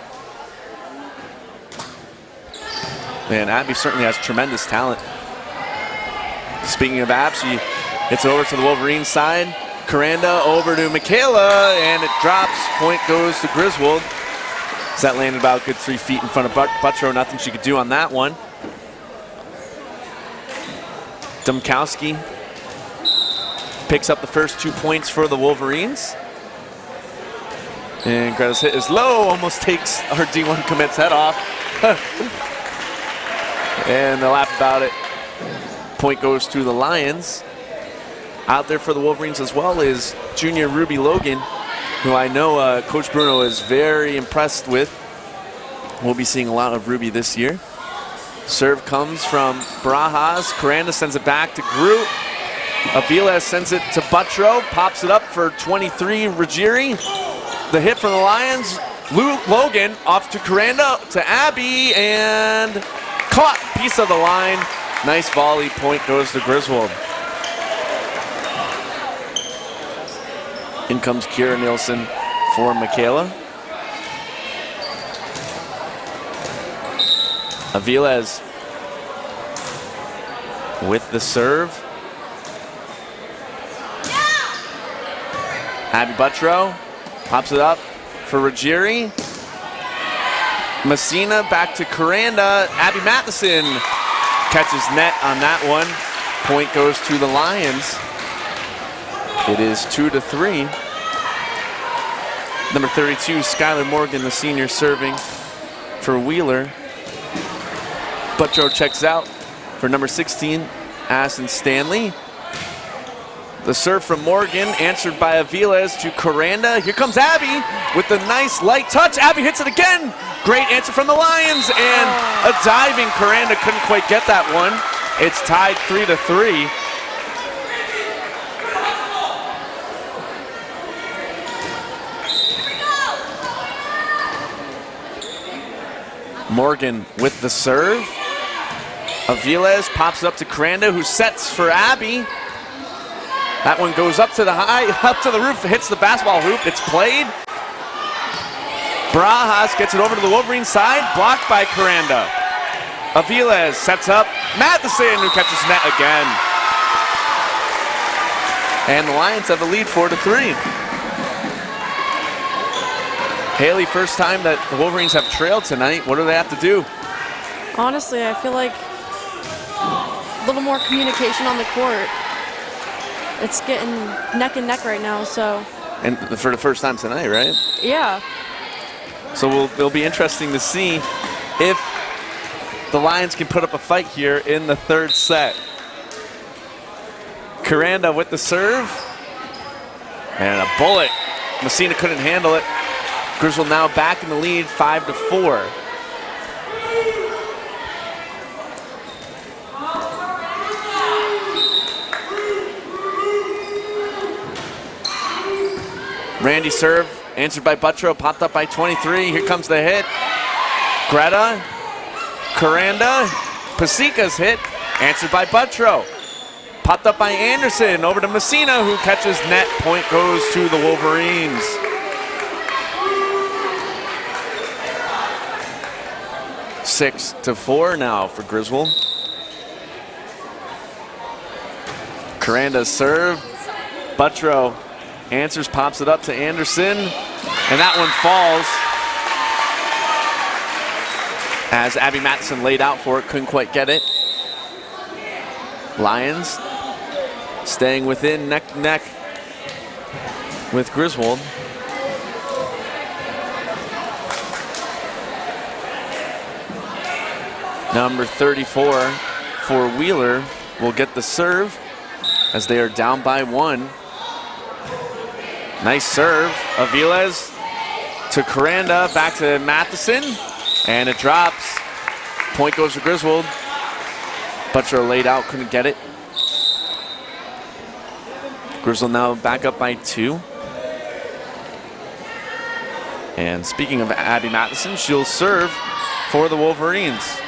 And Abby certainly has tremendous talent. Speaking of Ab, she hits it over to the Wolverine side. Coranda over to Michaela, and it drops. Point goes to Griswold. So that landed about a good 3 feet in front of Buttrow. Nothing she could do on that one. Domkowski picks up the first 2 points for the Wolverines. And Greta's hit is low, almost takes our D1 commit's head off. And they'll laugh about it. Point goes to the Lions. Out there for the Wolverines as well is junior Ruby Logan, who I know Coach Bruno is very impressed with. We'll be seeing a lot of Ruby this year. Serve comes from Barajas. Coranda sends it back to Groot. Avila sends it to Buttrow. Pops it up for 23, Ruggieri. The hit from the Lions. Logan off to Coranda, to Abby, and caught. Piece of the line. Nice volley. Point goes to Griswold. In comes Kira Nielsen for Michaela. Aviles with the serve. Abby Buttrow pops it up for Ruggieri. Messina back to Coranda. Abby Matheson catches net on that one. Point goes to the Lions. It is 2-3. Number 32, Skylar Morgan, the senior, serving for Wheeler. Buttrow checks out for number 16, Addison Stanley. The serve from Morgan, answered by Aviles to Coranda. Here comes Abby with the nice light touch. Abby hits it again. Great answer from the Lions, and a diving Coranda couldn't quite get that one. It's tied 3-3. Morgan with the serve. Aviles pops up to Coranda, who sets for Abby. That one goes up to the up to the roof, hits the basketball hoop. It's played. Barajas gets it over to the Wolverine side, blocked by Coranda. Aviles sets up Matheson, who catches net again. And the Lions have the lead 4-3. Haley, first time that the Wolverines have trailed tonight. What do they have to do? Honestly, I feel like a little more communication on the court. It's getting neck and neck right now, so. And for the first time tonight, right? Yeah. So it'll be interesting to see if the Lions can put up a fight here in the third set. Coranda with the serve. And a bullet. Messina couldn't handle it. Griswold now back in the lead, 5-4. Randy serve, answered by Buttrow, popped up by 23. Here comes the hit. Greta, Coranda, Pasica's hit, answered by Buttrow. Popped up by Anderson, over to Messina, who catches net. Point goes to the Wolverines. Six to 4 now for Griswold. Coranda's serve. Buttrow answers, pops it up to Anderson, and that one falls. As Abby Matheson laid out for it, couldn't quite get it. Lions staying within neck to neck with Griswold. Number 34 for Wheeler will get the serve as they are down by 1. Nice serve, Aviles to Coranda, back to Matheson, and it drops. Point goes to Griswold. Buttrow laid out, couldn't get it. Griswold now back up by 2. And speaking of Abby Matheson, she'll serve for the Wolverines.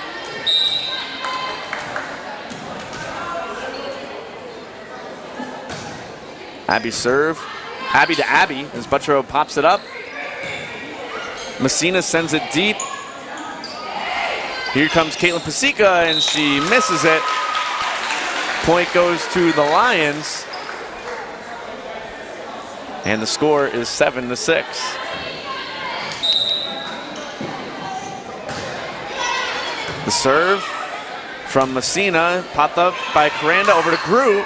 Abby serve. Abby to Abby as Buttrow pops it up. Messina sends it deep. Here comes Caitlin Pasica, and she misses it. Point goes to the Lions. And the score is 7-6. The serve from Messina, popped up by Coranda, over to Gru.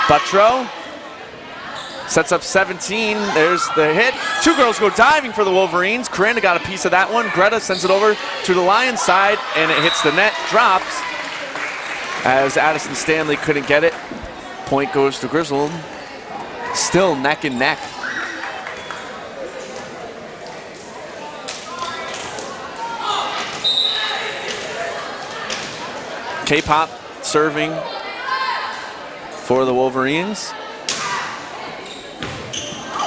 Buttrow sets up 17. There's the hit. 2 girls go diving for the Wolverines. Coranda got a piece of that one. Greta sends it over to the Lions side, and it hits the net, drops, as Addison Stanley couldn't get it. Point goes to Griswold. Still neck and neck. K-Pop serving for the Wolverines.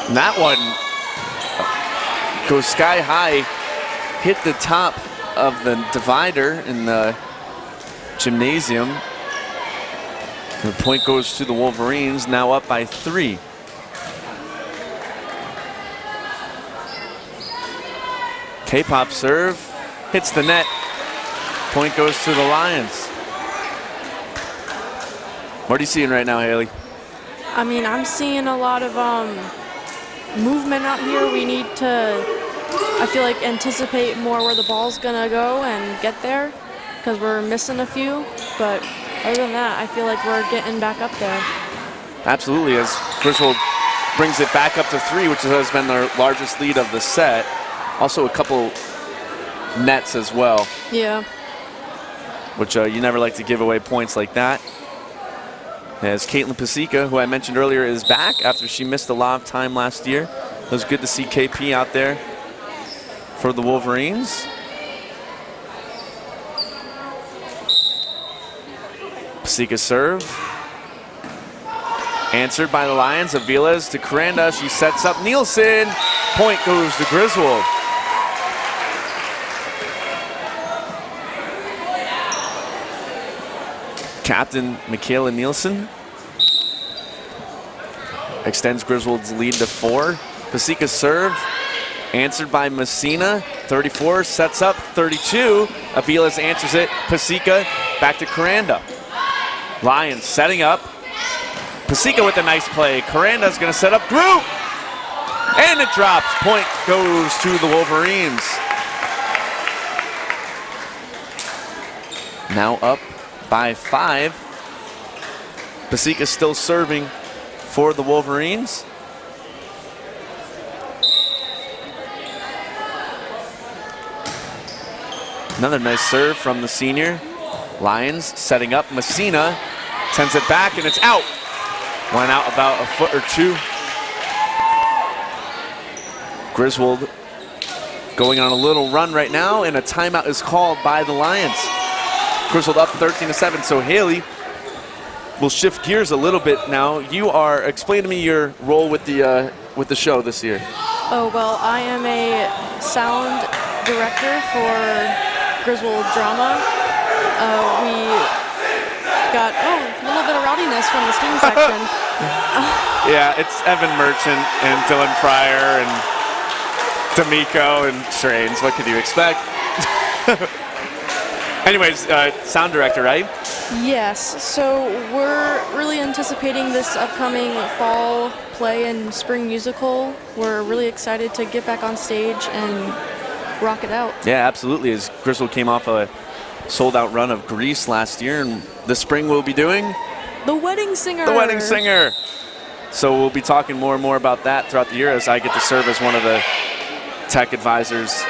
And that one goes sky high, hit the top of the divider in the gymnasium. The point goes to the Wolverines, now up by 3. K-Pop serve, hits the net. Point goes to the Lions. What are you seeing right now, Haley? I mean, I'm seeing a lot of movement out here. We need to, I feel like, anticipate more where the ball's gonna go and get there, because we're missing a few. But other than that, I feel like we're getting back up there. Absolutely, as Griswold brings it back up to 3, which has been their largest lead of the set. Also a couple nets as well. Yeah. Which you never like to give away points like that. As Caitlin Pasica, who I mentioned earlier, is back after she missed a lot of time last year. It was good to see KP out there for the Wolverines. Pasica serve. Answered by the Lions. Aviles to Coranda. She sets up Nielsen. Point goes to Griswold. Captain Michaela Nielsen extends Griswold's lead to 4. Pasica's serve, answered by Messina. 34 sets up 32. Aviles answers it. Pasica back to Coranda. Lions setting up. Pasica with a nice play. Coranda's going to set up Gru. And it drops. Point goes to the Wolverines. Now up by 5. Pasica still serving for the Wolverines. Another nice serve from the senior. Lions setting up. Messina sends it back, and it's out. Went out about a foot or two. Griswold going on a little run right now, and a timeout is called by the Lions. Griswold up 13-7, so Haley will shift gears a little bit now. Explain to me your role with the show this year. Oh, well, I am a sound director for Griswold Drama. We got, a little bit of rowdiness from the student section. Yeah, it's Evan Merchant and Dylan Fryer and D'Amico and Strains. What could you expect? Anyways, sound director, right? Yes, so we're really anticipating this upcoming fall play and spring musical. We're really excited to get back on stage and rock it out. Yeah, absolutely. As Griswold came off a sold-out run of Grease last year, and this spring we'll be doing The Wedding Singer. The Wedding Singer. So we'll be talking more and more about that throughout the year as I get to serve as one of the tech advisors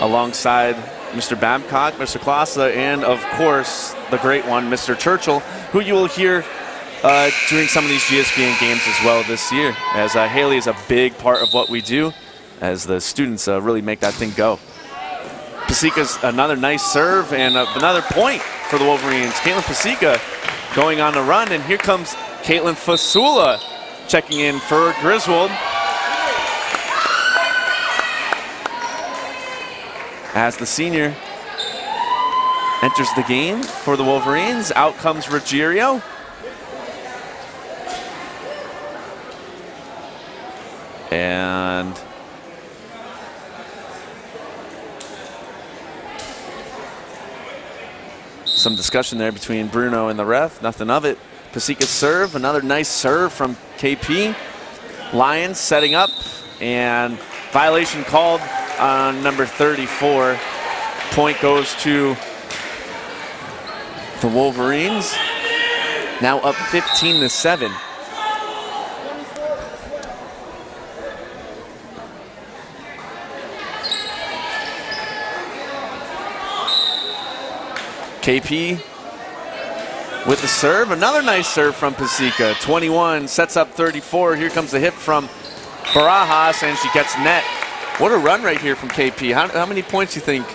alongside Mr. Babcock, Mr. Klasa, and of course the great one, Mr. Churchill, who you will hear doing some of these GSBN games as well this year, as Haley is a big part of what we do as the students really make that thing go. Pasica's another nice serve and another point for the Wolverines. Caitlin Pasica going on the run, and here comes Caitlin Fasula checking in for Griswold. As the senior enters the game for the Wolverines, out comes Ruggiero. And some discussion there between Bruno and the ref, nothing of it. Pasica's serve, another nice serve from KP. Lions setting up, and violation called on number 34. Point goes to the Wolverines. Now up 15-7. KP with the serve. Another nice serve from Pasica. 21 sets up 34. Here comes the hit from Barajas, and she gets net. What a run right here from KP. How many points do you think?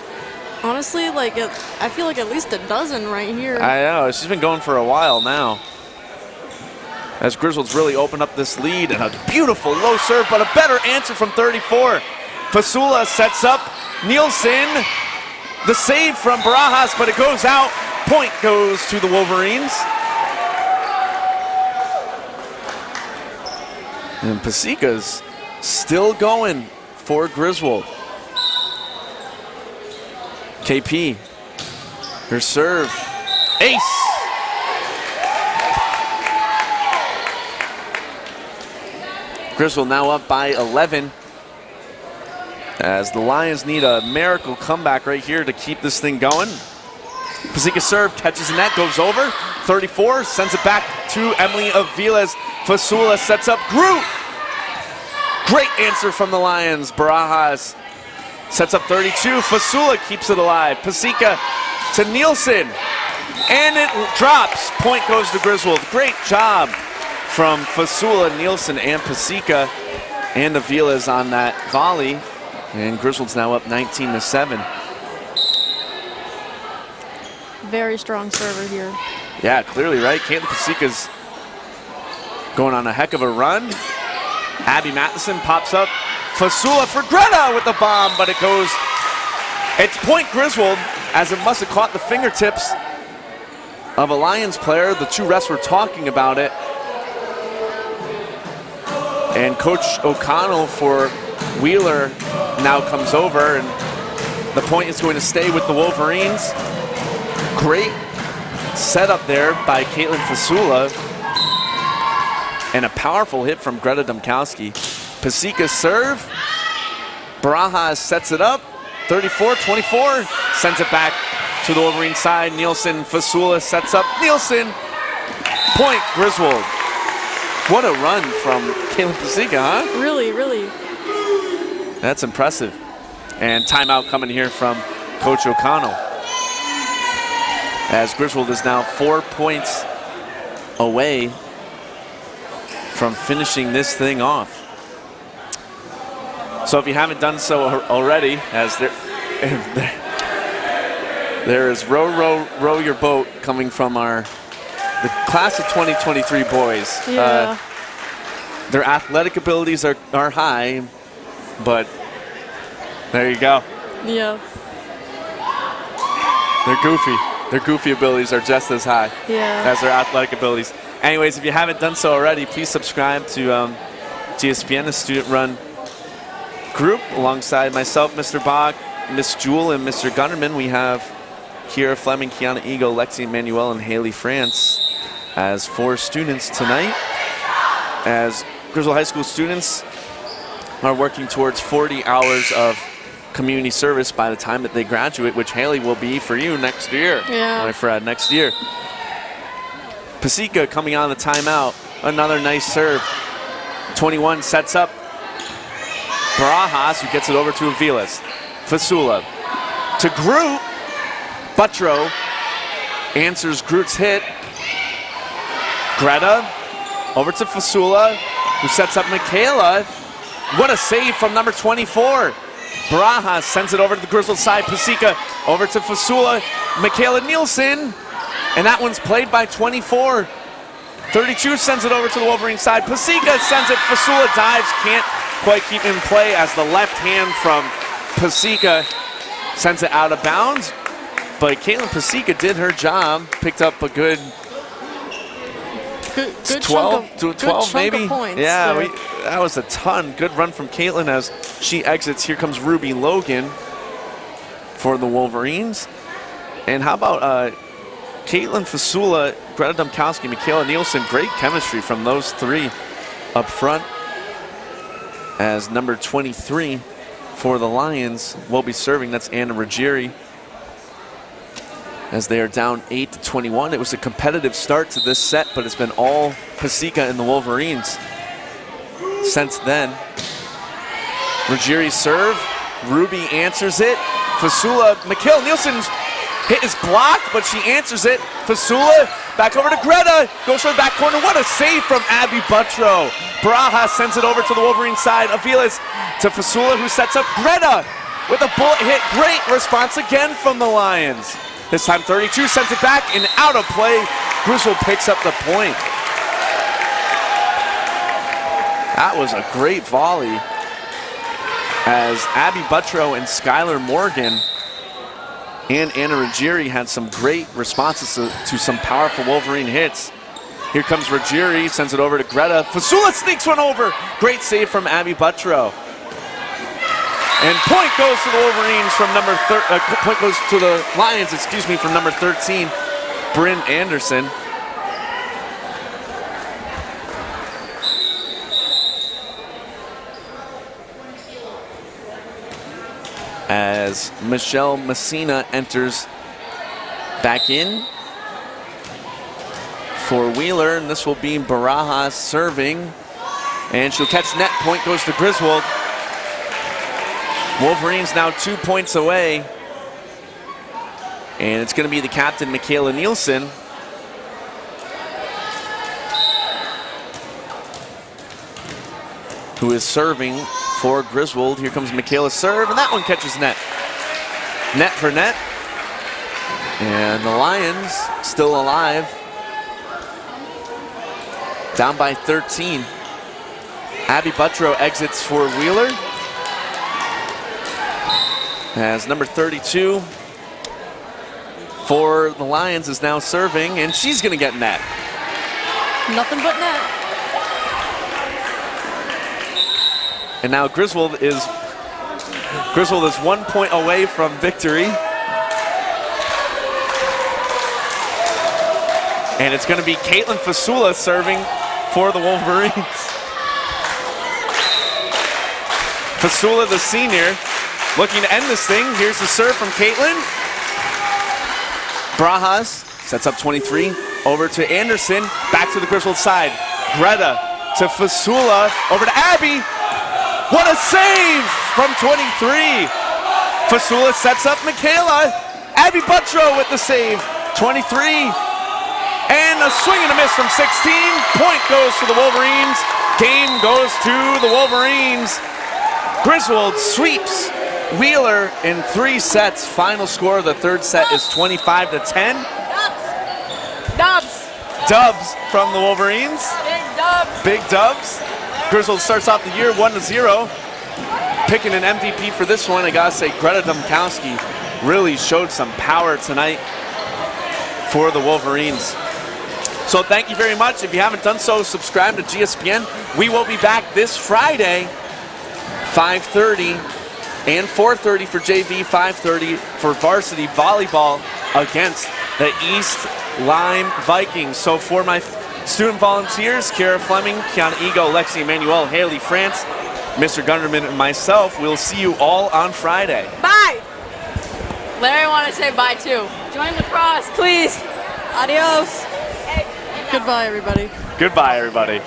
Honestly, I feel like at least a dozen right here. I know. She's been going for a while now. As Griswold's really opened up this lead, and a beautiful low serve, but a better answer from 34. Fasula sets up Nielsen. The save from Barajas, but it goes out. Point goes to the Wolverines. And Pasica's still going for Griswold. KP, her serve, ace. Griswold now up by 11. As the Lions need a miracle comeback right here to keep this thing going. Pasica serve, catches the net, goes over. 34, sends it back to Emily Aviles. Fasula sets up Groot. Great answer from the Lions. Barajas sets up 32. Fasula keeps it alive. Pasica to Nielsen. And it drops. Point goes to Griswold. Great job from Fasula, Nielsen, and Pasica. And Aviles on that volley. And Griswold's now up 19-7. Very strong server here. Yeah, clearly, right? Caitlin Pasica's going on a heck of a run. Abby Matheson pops up. Fasula for Greta with the bomb, but it goes. It's point Griswold, as it must have caught the fingertips of a Lions player. The two refs were talking about it. And Coach O'Connell for Wheeler now comes over, and the point is going to stay with the Wolverines. Great setup there by Caitlin Fasula. And a powerful hit from Greta Domkowski. Pasica's serve. Barajas sets it up. 34-24. Sends it back to the Wolverine side. Nielsen, Fasula sets up. Nielsen. Point Griswold. What a run from Caitlin Pasica, huh? Really, really. That's impressive. And timeout coming here from Coach O'Connell. As Griswold is now 4 points away from finishing this thing off. So if you haven't done so already, as there is row your boat coming from the class of 2023 boys. Yeah. Their athletic abilities are high, but there you go. Yeah. They're goofy. Their goofy abilities are just as high as their athletic abilities. Anyways, if you haven't done so already, please subscribe to GSPN, the student-run group, alongside myself, Mr. Bach, Miss Jewel, and Mr. Gunnerman. We have Kira Fleming, Kiana Eagle, Lexi Manuel, and Haley France as 4 students tonight, as Griswold High School students are working towards 40 hours of community service by the time that they graduate, which Haley will be for you next year, my friend, next year. Pasika coming out of the timeout, another nice serve. 21 sets up Barajas, who gets it over to Aviles. Fasula to Groot. Buttrow answers Groot's hit. Greta over to Fasula, who sets up Michaela. What a save from number 24. Barajas sends it over to the Griswold side. Pasika over to Fasula. Michaela Nielsen. And that one's played by 24. 32 sends it over to the Wolverine side. Pasika sends it. Fasula dives. Can't quite keep in play as the left hand from Pasika sends it out of bounds. But Caitlin Pasika did her job. Picked up a good 12 maybe. Points yeah, that was a ton. Good run from Caitlin as she exits. Here comes Ruby Logan for the Wolverines. And how about Caitlin Fasula, Greta Domkowski, Michaela Nielsen? Great chemistry from those 3 up front, as number 23 for the Lions will be serving. That's Anna Ruggieri, as they are down 8-21. It was a competitive start to this set, but it's been all Pasika and the Wolverines since then. Ruggieri's serve. Ruby answers it. Fasula, Michaela Nielsen's hit is blocked, but she answers it. Fasula back over to Greta. Goes for the back corner. What a save from Abby Buttrow. Barajas sends it over to the Wolverine side. Aviles to Fasula, who sets up Greta with a bullet hit. Great response again from the Lions. This time 32 sends it back and out of play. Griswold picks up the point. That was a great volley, as Abby Buttrow and Skylar Morgan and Anna Ruggieri had some great responses to some powerful Wolverine hits. Here comes Ruggieri, sends it over to Greta. Fasula sneaks one over. Great save from Abby Buttrow. And point goes to the Wolverines from point goes to the Lions, excuse me, from number 13, Bryn Anderson. As Michelle Messina enters back in for Wheeler, and this will be Barajas serving, and she'll catch net. Point goes to Griswold. Wolverines now 2 points away, and it's going to be the captain, Michaela Nielsen, who is serving for Griswold. Here comes Michaela's serve, and that one catches net. Net for net. And the Lions still alive. Down by 13. Abby Buttrow exits for Wheeler, as number 32 for the Lions is now serving, and she's going to get net. Nothing but net. And now Griswold is 1 point away from victory. And it's going to be Caitlin Fasula serving for the Wolverines. Fasula, the senior, looking to end this thing. Here's the serve from Caitlin. Barajas sets up 23. Over to Anderson. Back to the Griswold side. Greta to Fasula. Over to Abby. What a save from 23. Fasula sets up Michaela. Abby Buttrow with the save. 23. And a swing and a miss from 16. Point goes to the Wolverines. Game goes to the Wolverines. Griswold sweeps Wheeler in 3 sets. Final score of the third set is 25-10. Dubs. Dubs from the Wolverines. Big dubs. Big dubs. Griswold starts off the year 1-0. Picking an MVP for this one, I gotta say Greta Domkowski really showed some power tonight for the Wolverines. So thank you very much. If you haven't done so, subscribe to GSPN. We will be back this Friday, 5:30 and 4:30 for JV, 5:30 for varsity volleyball against the East Lyme Vikings. So for my student volunteers, Kara Fleming, Kiana Ego, Lexi Emanuel, Haley France, Mr. Gunderman, and myself, we'll see you all on Friday. Bye. Larry, want to say bye too. Join the cross, please. Adios. Goodbye, everybody. Goodbye, everybody.